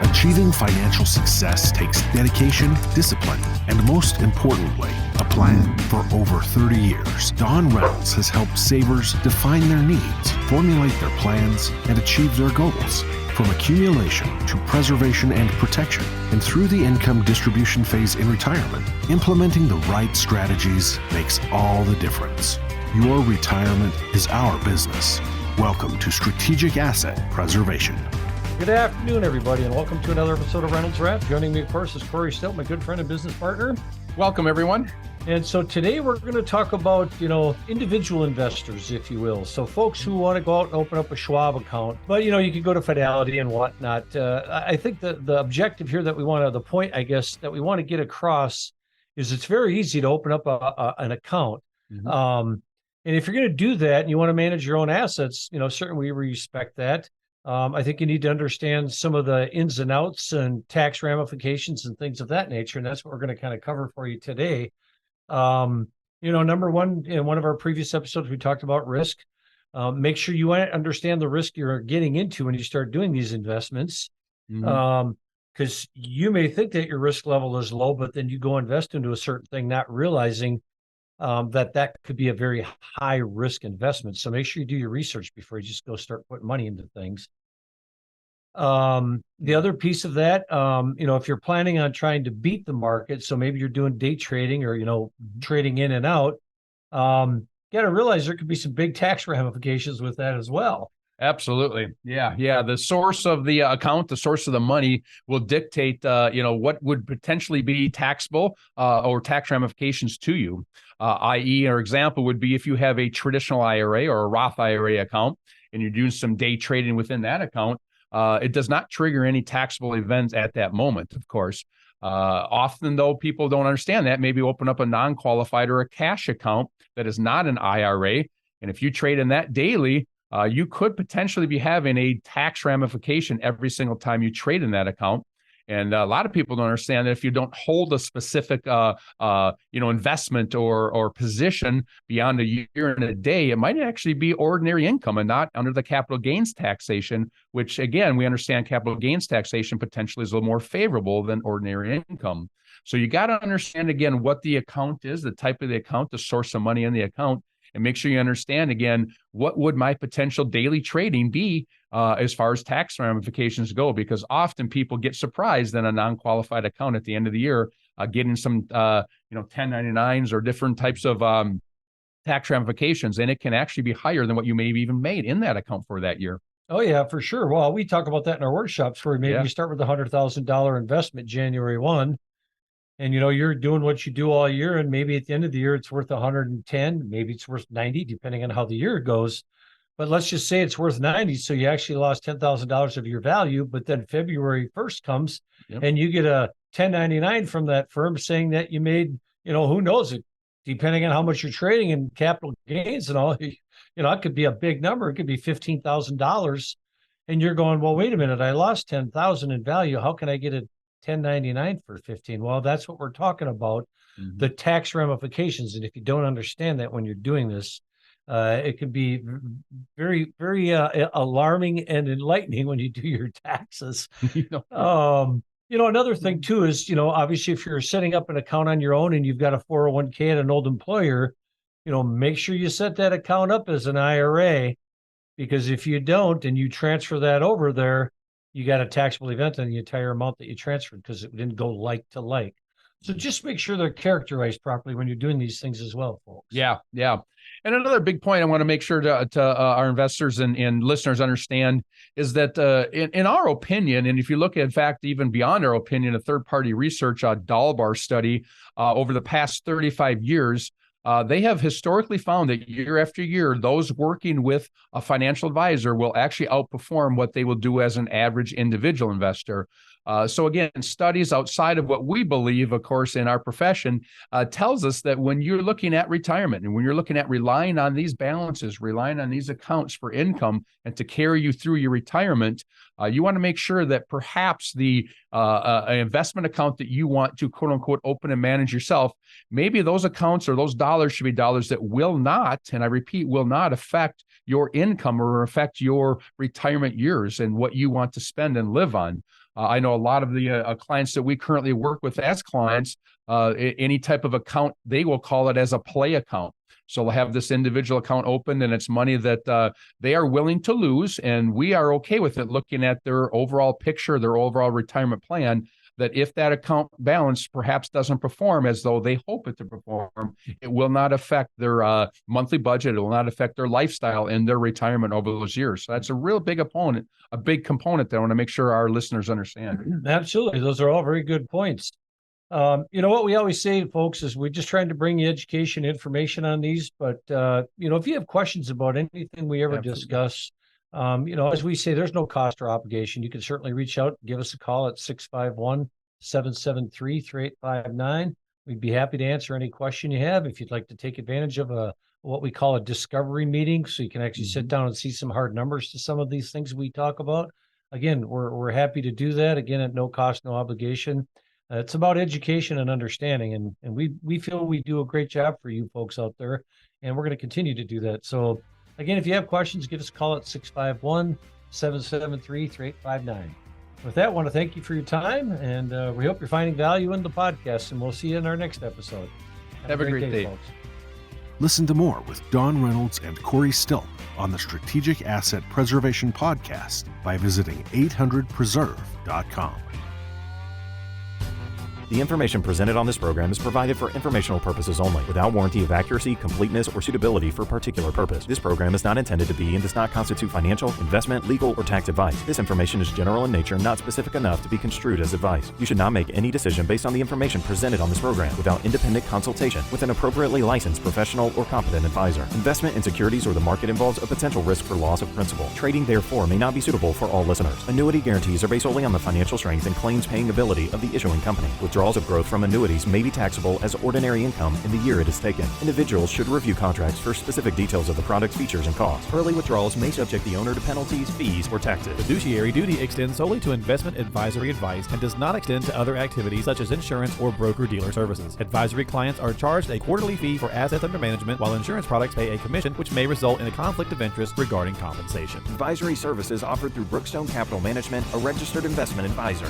Achieving financial success takes dedication, discipline, and most importantly, a plan. For over 30 years, Don Reynolds has helped savers define their needs, formulate their plans, and achieve their goals. From accumulation to preservation and protection, and through the income distribution phase in retirement, implementing the right strategies makes all the difference. Your retirement is our business. Welcome to Strategic Asset Preservation. Good afternoon, everybody, and welcome to another episode of Reynolds Wrap. Joining me, of course, is Corey Stilt, my good friend and business partner. Welcome, everyone. And so today we're going to talk about, individual investors, if you will. So folks who want to go out and open up a Schwab account, but, you can go to Fidelity and whatnot. I think that the objective here the point, I guess, that we want to get across is it's very easy to open up an account. Mm-hmm. And if you're going to do that and you want to manage your own assets, certainly we respect that. I think you need to understand some of the ins and outs and tax ramifications and things of that nature. And that's what we're going to kind of cover for you today. Number one, in one of our previous episodes, we talked about risk. Make sure you understand the risk you're getting into when you start doing these investments. Mm-hmm. Because you may think that your risk level is low, but then you go invest into a certain thing, not realizing that could be a very high risk investment. So make sure you do your research before you just go start putting money into things. The other piece of that, if you're planning on trying to beat the market, so maybe you're doing day trading or, trading in and out, you got to realize there could be some big tax ramifications with that as well. Absolutely. Yeah. The source of the account, the source of the money will dictate, what would potentially be taxable or tax ramifications to you. I.e., our example would be if you have a traditional IRA or a Roth IRA account and you're doing some day trading within that account, it does not trigger any taxable events at that moment, of course. Often, though, people don't understand that. Maybe open up a non-qualified or a cash account that is not an IRA. And if you trade in that daily, you could potentially be having a tax ramification every single time you trade in that account. And a lot of people don't understand that if you don't hold a specific, investment or position beyond a year and a day, it might actually be ordinary income and not under the capital gains taxation, which, again, we understand capital gains taxation potentially is a little more favorable than ordinary income. So you got to understand, again, what the account is, the type of the account, the source of money in the account, and make sure you understand, again, what would my potential daily trading be as far as tax ramifications go, because often people get surprised in a non-qualified account at the end of the year, getting some, 1099s or different types of tax ramifications, and it can actually be higher than what you may have even made in that account for that year. Oh, yeah, for sure. Well, we talk about that in our workshops where maybe you start with a $100,000 investment January 1. And, you're doing what you do all year, and maybe at the end of the year, it's worth 110, maybe it's worth 90, depending on how the year goes. But let's just say it's worth 90. So you actually lost $10,000 of your value. But then February 1st comes and you get a 1099 from that firm saying that you made, who knows it, depending on how much you're trading in capital gains and all, it could be a big number. It could be $15,000. And you're going, well, wait a minute, I lost 10,000 in value. How can I get a 1099 for 15? Well, that's what we're talking about, the tax ramifications. And if you don't understand that when you're doing this, it can be very, very alarming and enlightening when you do your taxes. Another thing too is, obviously if you're setting up an account on your own and you've got a 401k and an old employer, make sure you set that account up as an IRA, because if you don't and you transfer that over there, you got a taxable event on the entire amount that you transferred because it didn't go like to like. So just make sure they're characterized properly when you're doing these things as well, folks. Yeah. And another big point I want to make sure to our investors and listeners understand is that in our opinion, and if you look at, in fact, even beyond our opinion, a third-party research, Dalbar study over the past 35 years, they have historically found that year after year, those working with a financial advisor will actually outperform what they will do as an average individual investor. So again, studies outside of what we believe, of course, in our profession, tells us that when you're looking at retirement and when you're looking at relying on these balances, relying on these accounts for income and to carry you through your retirement, you want to make sure that perhaps the investment account that you want to, quote unquote, open and manage yourself, maybe those accounts or those dollars dollars should be dollars that will not, and I repeat, will not affect your income or affect your retirement years and what you want to spend and live on. I know a lot of the clients that we currently work with as clients, any type of account, they will call it as a play account. So they'll have this individual account open, and it's money that they are willing to lose, and we are okay with it, looking at their overall picture, their overall retirement plan, that if that account balance perhaps doesn't perform as though they hope it to perform, it will not affect their monthly budget. It will not affect their lifestyle and their retirement over those years. So that's a real big component that I want to make sure our listeners understand. Absolutely. Those are all very good points. What we always say, folks, is we're just trying to bring you education, information on these. But, if you have questions about anything we ever discuss, as we say, there's no cost or obligation. You can certainly reach out, give us a call at 651-773-3859. We'd be happy to answer any question you have. If you'd like to take advantage of what we call a discovery meeting, so you can actually sit down and see some hard numbers to some of these things we talk about. Again, we're happy to do that. Again, at no cost, no obligation. It's about education and understanding, and we feel we do a great job for you folks out there, and we're going to continue to do that. So, again, if you have questions, give us a call at 651-773-3859. With that, I want to thank you for your time, and we hope you're finding value in the podcast, and we'll see you in our next episode. Have a great day, folks. Listen to more with Don Reynolds and Corey Still on the Strategic Asset Preservation Podcast by visiting 800preserve.com. The information presented on this program is provided for informational purposes only, without warranty of accuracy, completeness, or suitability for a particular purpose. This program is not intended to be and does not constitute financial, investment, legal, or tax advice. This information is general in nature and not specific enough to be construed as advice. You should not make any decision based on the information presented on this program without independent consultation with an appropriately licensed professional or competent advisor. Investment in securities or the market involves a potential risk for loss of principal. Trading, therefore, may not be suitable for all listeners. Annuity guarantees are based solely on the financial strength and claims-paying ability of the issuing company. Withdrawals of growth from annuities may be taxable as ordinary income in the year it is taken. Individuals should review contracts for specific details of the product's features and costs. Early withdrawals may subject the owner to penalties, fees, or taxes. Fiduciary duty extends solely to investment advisory advice and does not extend to other activities such as insurance or broker-dealer services. Advisory clients are charged a quarterly fee for assets under management, while insurance products pay a commission, which may result in a conflict of interest regarding compensation. Advisory services offered through Brookstone Capital Management, a registered investment advisor.